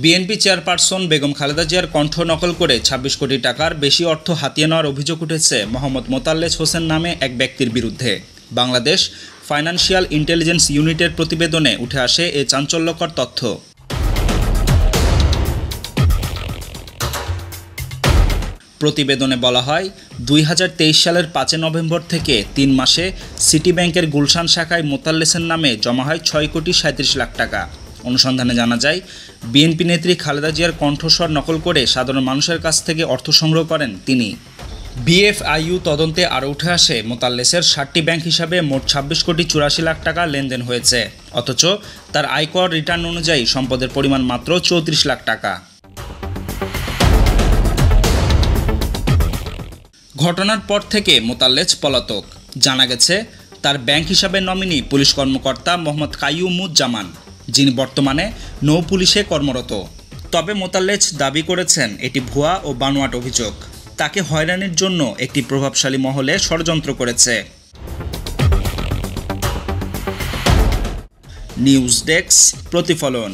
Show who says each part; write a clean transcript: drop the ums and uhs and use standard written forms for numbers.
Speaker 1: BNP chairperson Begum Khaleda জিয়ার কণ্ঠ নকল করে ২৬ কোটি টাকার বেশি অর্থ হাতিয়ে নেওয়ার অভিযোগ উঠেছে মোহাম্মদ মোতাল্লেছ হোসেন নামে এক ব্যক্তির বিরুদ্ধে। বাংলাদেশ ফাইন্যান্সিয়াল ইন্টেলিজেন্স ইউনিটের প্রতিবেদনে উঠে আসে এ চাঞ্চল্যকর তথ্য। প্রতিবেদনে বলা হয়, ২০২৩ সালের ৫ নভেম্বর থেকে ৩ মাসে সিটি ব্যাংকের গুলশান শাখায় মোতাল্লেছের নামে জমা হয় ৬ কোটি ৩৭ লাখ টাকা। অনুসন্ধানে জানা যায়, বিএনপি নেত্রী খালেদা জিয়ার কণ্ঠস্বর নকল করে সাধারণ মানুষের কাছ থেকে অর্থ সংগ্রহ করেন তিনি। বিএফআইইউ তদন্তে আরও উঠে আসে, মোতাল্লেছের ৭টি ব্যাংক হিসাবে মোট ২৬ কোটি ৮৪ লাখ টাকা লেনদেন হয়েছে, অথচ তার আয়কর রিটার্ন অনুযায়ী সম্পদের পরিমাণ মাত্র ৩৪ লাখ টাকা। ঘটনার পর থেকে মোতাল্লেছ পলাতক। জানা গেছে, তার ব্যাংক হিসাবে নমিনি পুলিশ কর্মকর্তা মোহাম্মদ কাইয়ুমুজ্জামান, যিনি বর্তমানে নৌ পুলিশে কর্মরত। তবে মোতাল্লেছ দাবি করেছেন এটি ভুয়া ও বানোয়াট অভিযোগ। তাকে হয়রানির জন্য একটি প্রভাবশালী মহলে ষড়যন্ত্র করেছে। নিউজ ডেস্ক, প্রতিফলন।